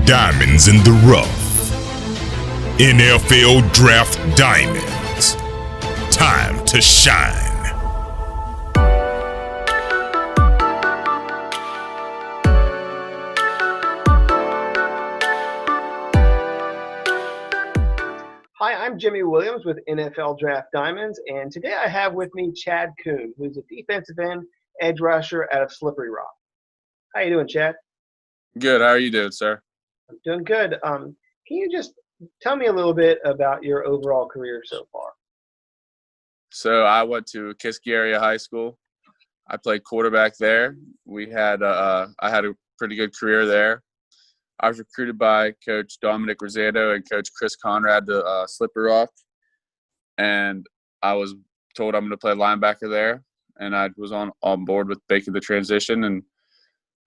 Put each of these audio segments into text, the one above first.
Diamonds in the rough. NFL Draft Diamonds. Time to shine. Hi, I'm Jimmy Williams with NFL Draft Diamonds, and today I have with me Chad Kuhn, who's a defensive end edge rusher out of Slippery Rock. How you doing, Chad? Good. How are you doing, sir? I'm doing good. Can you just tell me a little bit about your overall career so far? So I went to Kiski Area High School. I played quarterback there. I had a pretty good career there. I was recruited by Coach Dominic Rosado and Coach Chris Conrad to Slippery Rock, and I was told I'm going to play linebacker there. And I was on board with making the transition, and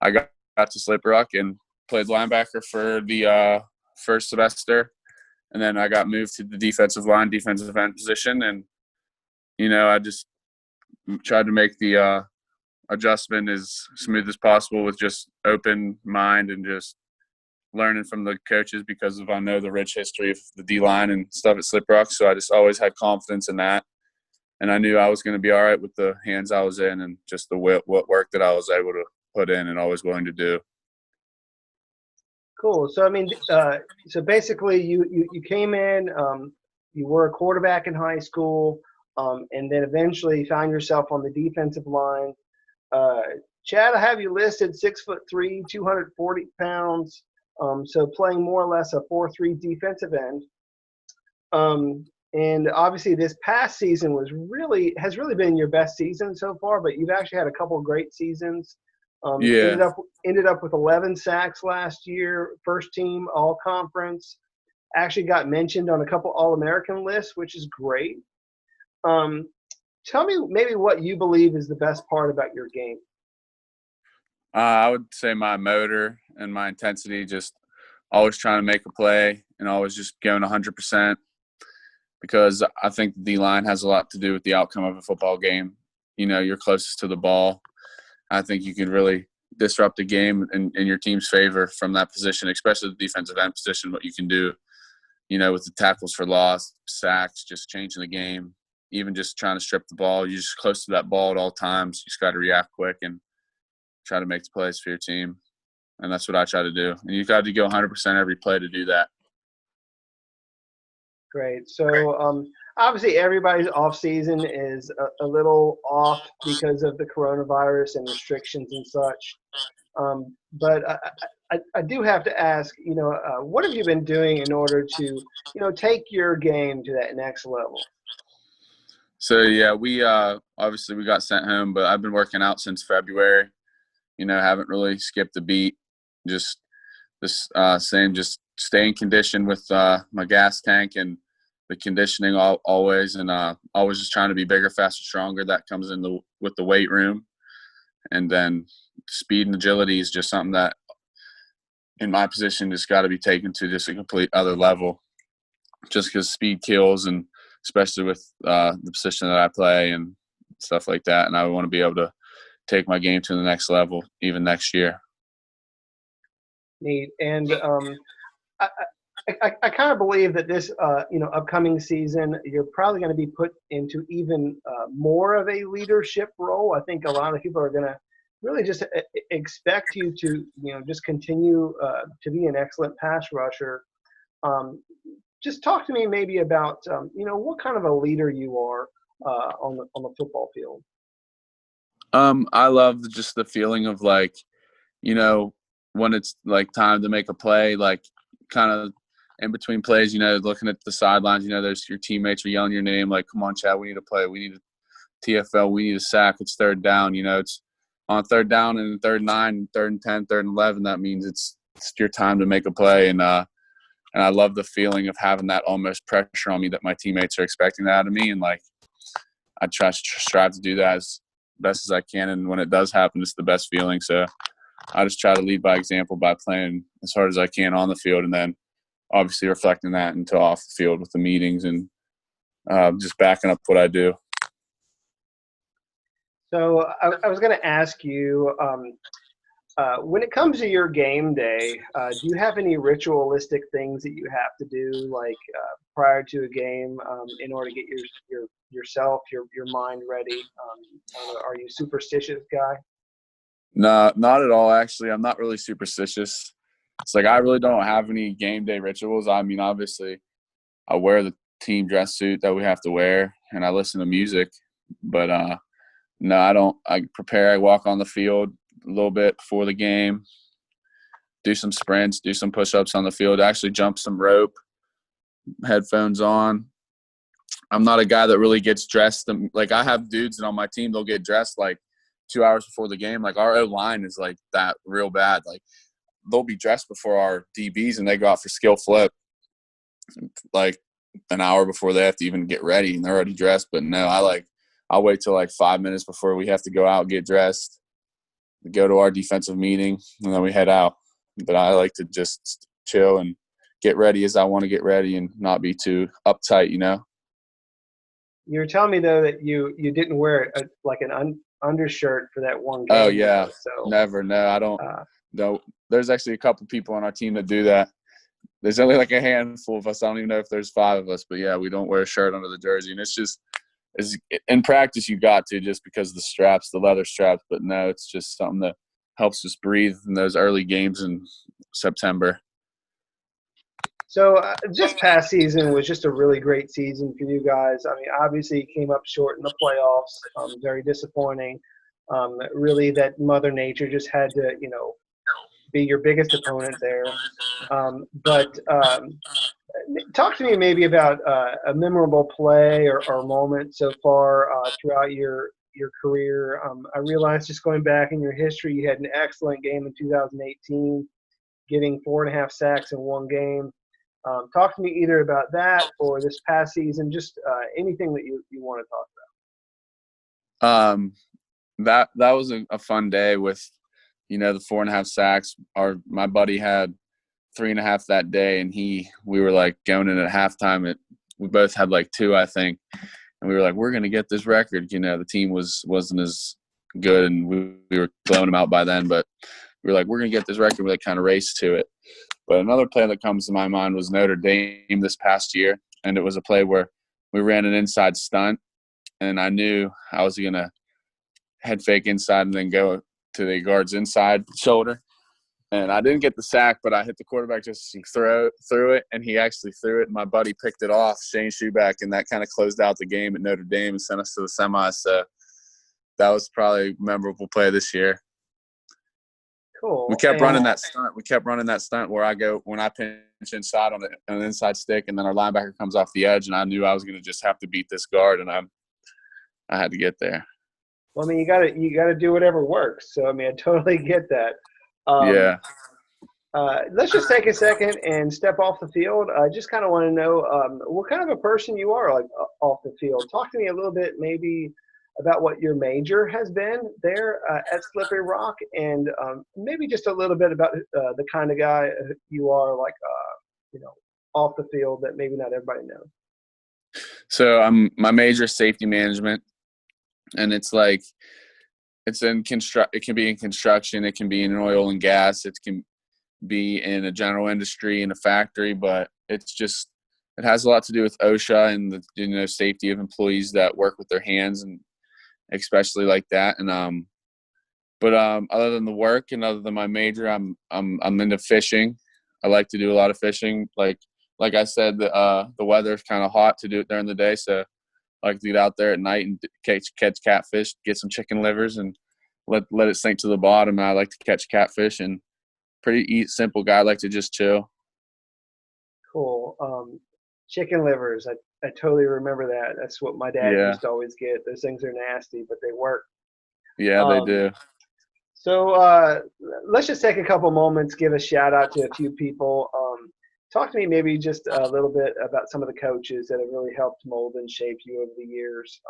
I got to Slippery Rock and played linebacker for the first semester, and then I got moved to the defensive end position, and I just tried to make the adjustment as smooth as possible with just open mind and just learning from the coaches, because I know the rich history of the D-line and stuff at Slippery Rock. So I just always had confidence in that. And I knew I was going to be all right with the hands I was in and just the what work that I was able to put in and always willing to do. Cool. So, so basically you came in, you were a quarterback in high school, and then eventually found yourself on the defensive line. Chad, I have you listed 6'3", 240 pounds. So playing more or less a 4-3 defensive end. And obviously this past season has really been your best season so far, but you've actually had a couple of great seasons. Ended up with 11 sacks last year, first team all conference. Actually got mentioned on a couple All-American lists, which is great. Tell me maybe what you believe is the best part about your game. I would say my motor and my intensity, just always trying to make a play and always just going 100%, because I think the D-line has a lot to do with the outcome of a football game. You're closest to the ball. I think you can really disrupt the game in your team's favor from that position, especially the defensive end position, what you can do, with the tackles for loss, sacks, just changing the game, even just trying to strip the ball. You're just close to that ball at all times. You just got to react quick and try to make the plays for your team. And that's what I try to do. And you've got to go 100% every play to do that. Great. So obviously everybody's off season is a little off because of the coronavirus and restrictions and such. But I do have to ask, what have you been doing in order to, take your game to that next level? So, yeah, we obviously we got sent home, but I've been working out since February. Haven't really skipped a beat. Just this just staying conditioned with my gas tank and the conditioning always, and always just trying to be bigger, faster, stronger. That comes with the weight room. And then speed and agility is just something that in my position just got to be taken to just a complete other level, just because speed kills, and especially with the position that I play and stuff like that. And I want to be able to take my game to the next level, even next year. Neat. And I kind of believe that this, upcoming season, you're probably going to be put into even more of a leadership role. I think a lot of people are going to really just expect you to, just continue to be an excellent pass rusher. Just talk to me maybe about, what kind of a leader you are on the football field. I love just the feeling of when it's time to make a play, kind of in between plays, looking at the sidelines, there's your teammates are yelling your name, come on, Chad, we need to play. We need a TFL. We need a sack. It's third down. It's on third down and third and 9, third and 10, third and 11. That means it's your time to make a play. And I love the feeling of having that almost pressure on me that my teammates are expecting that out of me. And I try to strive to do that as best as I can. And when it does happen, it's the best feeling. So I just try to lead by example by playing as hard as I can on the field, and then obviously reflecting that into off the field with the meetings and just backing up what I do. So I was going to ask you, When it comes to your game day, do you have any ritualistic things that you have to do, like prior to a game, in order to get your mind ready? Are you a superstitious guy? No, not at all. Actually, I'm not really superstitious. It's like I really don't have any game day rituals. I mean, obviously, I wear the team dress suit that we have to wear, and I listen to music. But no, I don't. I prepare. I walk on the field a little bit before the game, do some sprints, do some push-ups on the field, actually jump some rope, headphones on. I'm not a guy that really gets dressed. Like I have dudes that on my team, they'll get dressed like 2 hours before the game. Like our O-line is like that real bad. Like they'll be dressed before our DBs and they go out for skill flip like an hour before they have to even get ready and they're already dressed. But no, I'll wait till like 5 minutes before we have to go out, get dressed, go to our defensive meeting, and then we head out. But I like to just chill and get ready as I want to get ready and not be too uptight, you know? You were telling me though that you didn't wear an undershirt for that one game. Oh yeah, so never. No, I don't. No, there's actually a couple people on our team that do that. There's only like a handful of us. I don't even know if there's 5 of us, but yeah, we don't wear a shirt under the jersey, and it's in practice you got to just because of the straps, the leather straps. But no, it's just something that helps us breathe in those early games in September. So this past season was just a really great season for you guys. I mean, obviously you came up short in the playoffs. Very disappointing. Really, that Mother Nature just had to, be your biggest opponent there. But talk to me maybe about a memorable play or moment so far throughout your career. I realized just going back in your history, you had an excellent game in 2018, getting 4.5 sacks in one game. Talk to me either about that or this past season, just anything that you want to talk about. That was a fun day with, the 4.5 sacks. My buddy had 3.5 that day, and we were like going in at halftime. We both had like 2, I think, and we were like, we're gonna get this record. The team wasn't as good, and we were blowing them out by then, but we were like, we're gonna get this record. We like kind of raced to it. But another play that comes to my mind was Notre Dame this past year, and it was a play where we ran an inside stunt, and I knew I was going to head fake inside and then go to the guard's inside shoulder. And I didn't get the sack, but I hit the quarterback just threw it, and he actually threw it, and my buddy picked it off, Shane Schuback, and that kind of closed out the game at Notre Dame and sent us to the semis. So that was probably a memorable play this year. Cool. We kept running that stunt where I go when I pinch inside on an inside stick, and then our linebacker comes off the edge, and I knew I was going to just have to beat this guard, and I had to get there. Well, I mean, you gotta do whatever works. So I mean, I totally get that. Yeah. Let's just take a second and step off the field. I just kind of want to know what kind of a person you are, like off the field. Talk to me a little bit, maybe, about what your major has been there at Slippery Rock, and maybe just a little bit about the kind of guy you are, like, off the field that maybe not everybody knows. So my major is safety management, and it's like it can be in construction, it can be in oil and gas, it can be in a general industry, in a factory, but it has a lot to do with OSHA and the safety of employees that work with their hands, and especially like that. And but other than the work and other than my major, I'm into fishing. I like to do a lot of fishing. Like I said, the weather's kind of hot to do it during the day, so I like to get out there at night and catch catfish, get some chicken livers, and let it sink to the bottom. And I like to catch catfish, and pretty simple guy. I like to just chill. Cool. Chicken livers. I totally remember that. That's what my dad used to always get. Those things are nasty, but they work. Yeah, they do. So let's just take a couple moments, give a shout out to a few people. Talk to me maybe just a little bit about some of the coaches that have really helped mold and shape you over the years.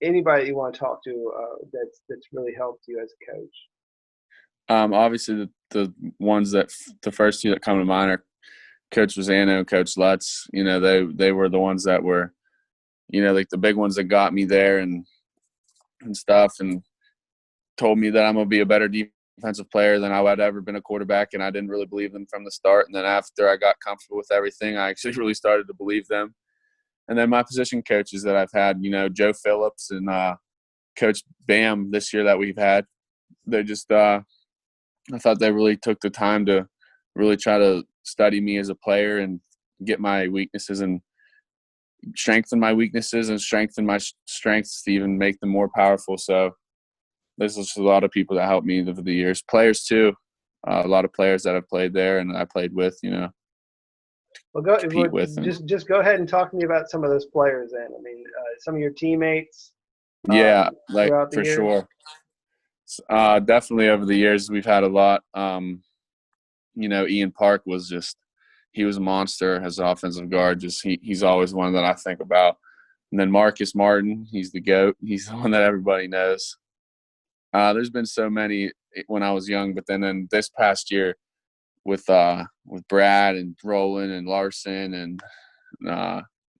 Anybody you want to talk to that's really helped you as a coach? Obviously, the ones the first 2 that come to mind are Coach Rosano and Coach Lutz. They were the ones that were, like the big ones that got me there and stuff. And told me that I'm going to be a better defensive player than I would ever been a quarterback, and I didn't really believe them from the start. And then after I got comfortable with everything, I actually really started to believe them. And then my position coaches that I've had, Joe Phillips and Coach Bam this year that we've had, they just I thought they really took the time to really try to study me as a player and get my weaknesses and strengthen my weaknesses and strengthen my strengths to even make them more powerful. So there's just a lot of people that helped me over the years. Players too, a lot of players that I've played there and I played with, Well, compete with. Just go ahead and talk to me about some of those players then. I mean, some of your teammates. Yeah, like for years. sure. Definitely over the years we've had a lot. Ian Park he was a monster as an offensive guard. He's always one that I think about. And then Marcus Martin, he's the GOAT. He's the one that everybody knows. There's been so many when I was young, but then in this past year with Brad and Roland and Larson and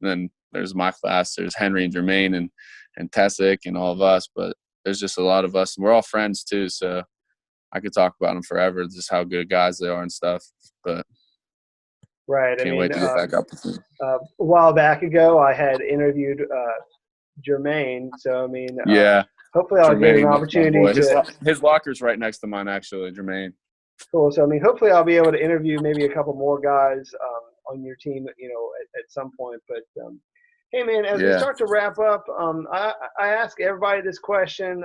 then there's my class. There's Henry and Jermaine and Tessick and all of us, but there's just a lot of us. And we're all friends too, so I could talk about them forever, just how good guys they are and stuff. But right, can't wait to get back up with them. A while back ago, I had interviewed Jermaine. So yeah, hopefully I'll get an opportunity to. His locker's right next to mine, actually, Jermaine. Cool. So hopefully I'll be able to interview maybe a couple more guys on your team, at some point. But hey, man, as we start to wrap up, I ask everybody this question.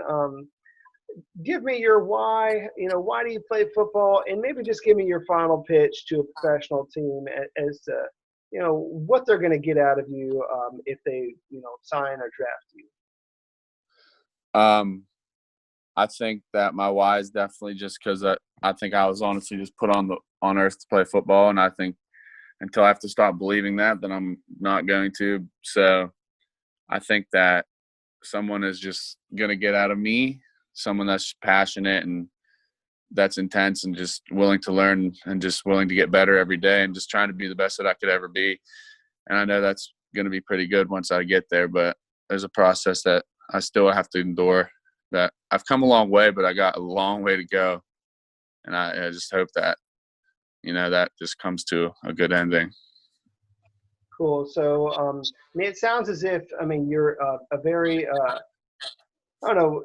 Give me your why. Why do you play football? And maybe just give me your final pitch to a professional team as to, what they're going to get out of you if they, sign or draft you. I think that my why is definitely just because I think I was honestly just put on earth to play football, and I think until I have to stop believing that, then I'm not going to. So I think that someone is just going to get out of me, someone that's passionate and that's intense and just willing to learn and just willing to get better every day and just trying to be the best that I could ever be. And I know that's going to be pretty good once I get there, but there's a process that I still have to endure. That I've come a long way, but I got a long way to go. And I just hope that, that just comes to a good ending. Cool. So, it sounds as if, you're a very,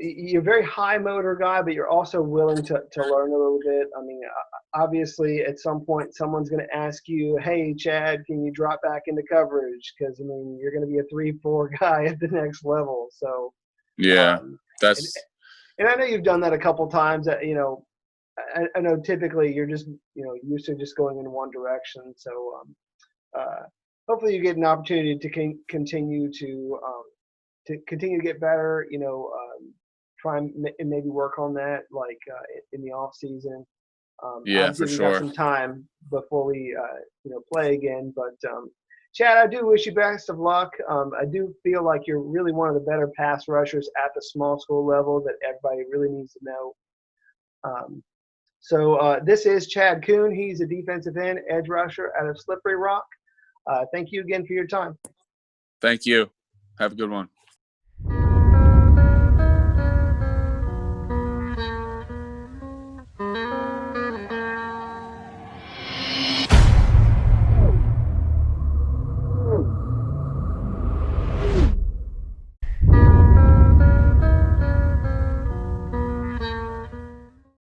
you're a very high motor guy, but you're also willing to learn a little bit. Obviously at some point someone's going to ask you, hey, Chad, can you drop back into coverage? Because, you're going to be a 3-4 guy at the next level. So, yeah, and I know you've done that a couple times. I know typically you're just, used to just going in one direction. So hopefully you get an opportunity to continue to get better, try and maybe work on that in the off season. Yeah, for sure. We got some time before we, play again. But Chad, I do wish you best of luck. I do feel like you're really one of the better pass rushers at the small school level that everybody really needs to know. So this is Chad Kuhn. He's a defensive end edge rusher out of Slippery Rock. Thank you again for your time. Thank you. Have a good one.